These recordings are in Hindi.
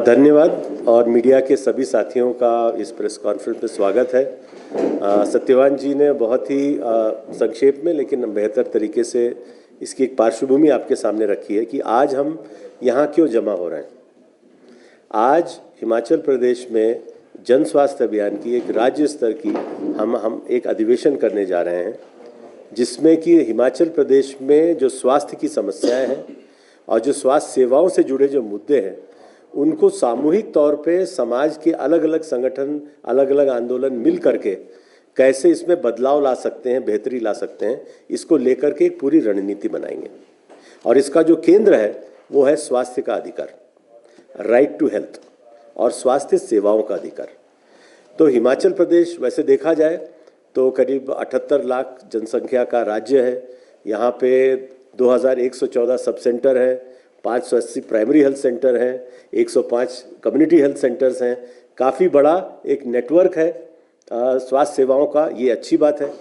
धन्यवाद और मीडिया के सभी साथियों का इस प्रेस कॉन्फ्रेंस में स्वागत है। सत्यवान जी ने बहुत ही संक्षेप में लेकिन बेहतर तरीके से इसकी एक पार्श्वभूमि आपके सामने रखी है कि आज हम यहाँ क्यों जमा हो रहे हैं। आज हिमाचल प्रदेश में जन स्वास्थ्य अभियान की एक राज्य स्तर की हम एक अधिवेशन करने जा रहे हैं, जिसमें कि हिमाचल प्रदेश में जो स्वास्थ्य की समस्याएं हैं और जो स्वास्थ्य सेवाओं से जुड़े जो मुद्दे हैं उनको सामूहिक तौर पे समाज के अलग अलग संगठन, अलग अलग आंदोलन मिल करके कैसे इसमें बदलाव ला सकते हैं, बेहतरी ला सकते हैं, इसको लेकर के एक पूरी रणनीति बनाएंगे। और इसका जो केंद्र है वो है स्वास्थ्य का अधिकार, राइट टू हेल्थ, और स्वास्थ्य सेवाओं का अधिकार। तो हिमाचल प्रदेश वैसे देखा जाए तो करीब 78 लाख जनसंख्या का राज्य है। यहाँ पे 2114 सब सेंटर है, 580 प्राइमरी हेल्थ सेंटर हैं, 105 कम्युनिटी हेल्थ सेंटर्स हैं। काफ़ी बड़ा एक नेटवर्क है स्वास्थ्य सेवाओं का, ये अच्छी बात है।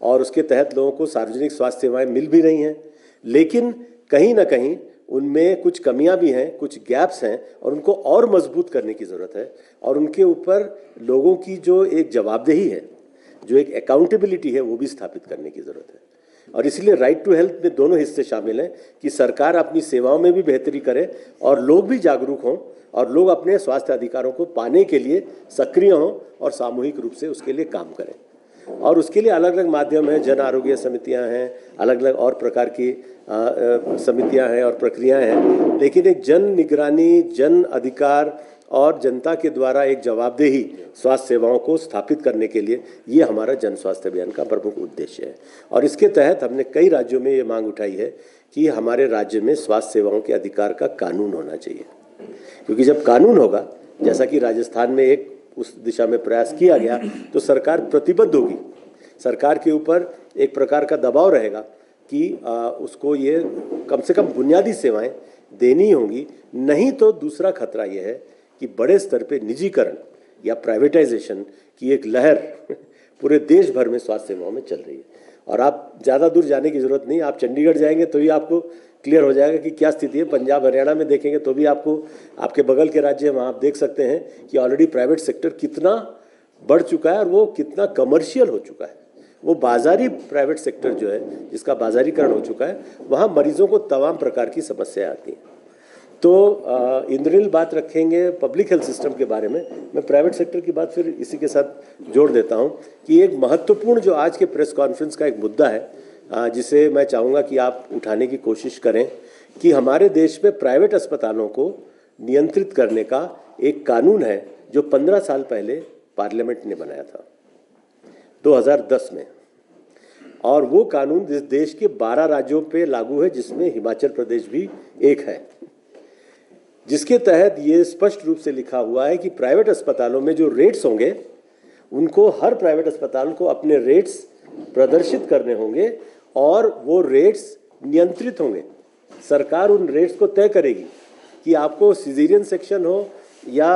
और उसके तहत लोगों को सार्वजनिक स्वास्थ्य सेवाएं मिल भी रही हैं, लेकिन कहीं ना कहीं उनमें कुछ कमियां भी हैं, कुछ गैप्स हैं और उनको और मजबूत करने की ज़रूरत है। और उनके ऊपर लोगों की जो एक जवाबदेही है, जो एक अकाउंटेबिलिटी है, वो भी स्थापित करने की ज़रूरत है। और इसलिए राइट टू हेल्थ में दोनों हिस्से शामिल हैं कि सरकार अपनी सेवाओं में भी बेहतरी करे और लोग भी जागरूक हों और लोग अपने स्वास्थ्य अधिकारों को पाने के लिए सक्रिय हों और सामूहिक रूप से उसके लिए काम करें। और उसके लिए अलग अलग माध्यम हैं, जन आरोग्य समितियां हैं, अलग अलग और प्रकार की समितियां हैं और प्रक्रियाएं हैं, लेकिन एक जन निगरानी, जन अधिकार और जनता के द्वारा एक जवाबदेही स्वास्थ्य सेवाओं को स्थापित करने के लिए ये हमारा जन स्वास्थ्य अभियान का प्रमुख उद्देश्य है। और इसके तहत हमने कई राज्यों में ये मांग उठाई है कि हमारे राज्य में स्वास्थ्य सेवाओं के अधिकार का कानून होना चाहिए, क्योंकि जब कानून होगा, जैसा कि राजस्थान में एक उस दिशा में प्रयास किया गया, तो सरकार प्रतिबद्ध होगी, सरकार के ऊपर एक प्रकार का दबाव रहेगा कि उसको ये कम से कम बुनियादी सेवाएं देनी होंगी। नहीं तो दूसरा खतरा ये है कि बड़े स्तर पे निजीकरण या प्राइवेटाइजेशन की एक लहर पूरे देश भर में स्वास्थ्य सेवाओं में चल रही है। और आप ज़्यादा दूर जाने की ज़रूरत नहीं, आप चंडीगढ़ जाएंगे तो ही आपको क्लियर हो जाएगा कि क्या स्थिति है। पंजाब हरियाणा में देखेंगे तो भी आपको, आपके बगल के राज्य वहाँ आप देख सकते हैं कि ऑलरेडी प्राइवेट सेक्टर कितना बढ़ चुका है और वो कितना कमर्शियल हो चुका है। वो बाजारी प्राइवेट सेक्टर जो है, जिसका बाजारीकरण हो चुका है, वहाँ मरीजों को तमाम प्रकार की समस्याएं आती हैं। तो इंद्रनील बात रखेंगे पब्लिक हेल्थ सिस्टम के बारे में। मैं प्राइवेट सेक्टर की बात फिर इसी के साथ जोड़ देता हूं कि एक महत्वपूर्ण जो आज के प्रेस कॉन्फ्रेंस का एक मुद्दा है, जिसे मैं चाहूँगा कि आप उठाने की कोशिश करें, कि हमारे देश में प्राइवेट अस्पतालों को नियंत्रित करने का एक कानून है जो 15 साल पहले पार्लियामेंट ने बनाया था 2010 में। और वो कानून इस देश के 12 राज्यों पे लागू है, जिसमें हिमाचल प्रदेश भी एक है, जिसके तहत ये स्पष्ट रूप से लिखा हुआ है कि प्राइवेट अस्पतालों में जो रेट्स होंगे, उनको हर प्राइवेट अस्पताल को अपने रेट्स प्रदर्शित करने होंगे और वो रेट्स नियंत्रित होंगे। सरकार उन रेट्स को तय करेगी कि आपको सिजेरियन सेक्शन हो या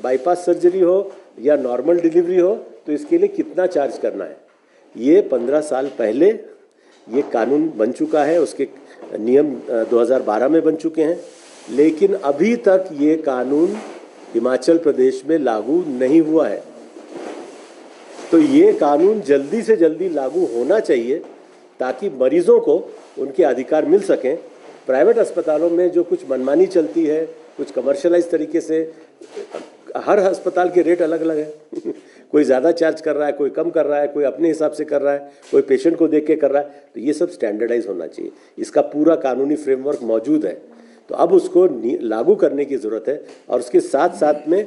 बाईपास सर्जरी हो या नॉर्मल डिलीवरी हो, तो इसके लिए कितना चार्ज करना है। ये 15 साल पहले ये कानून बन चुका है, उसके नियम 2012 में बन चुके हैं, लेकिन अभी तक ये कानून हिमाचल प्रदेश में लागू नहीं हुआ है। तो ये कानून जल्दी से जल्दी लागू होना चाहिए ताकि मरीजों को उनके अधिकार मिल सकें। प्राइवेट अस्पतालों में जो कुछ मनमानी चलती है, कुछ कमर्शियलाइज तरीके से, हर अस्पताल के रेट अलग अलग है कोई ज़्यादा चार्ज कर रहा है, कोई कम कर रहा है, कोई अपने हिसाब से कर रहा है, कोई पेशेंट को देख के कर रहा है। तो ये सब स्टैंडर्डाइज होना चाहिए, इसका पूरा कानूनी फ्रेमवर्क मौजूद है। तो अब उसको लागू करने की ज़रूरत है और उसके साथ साथ में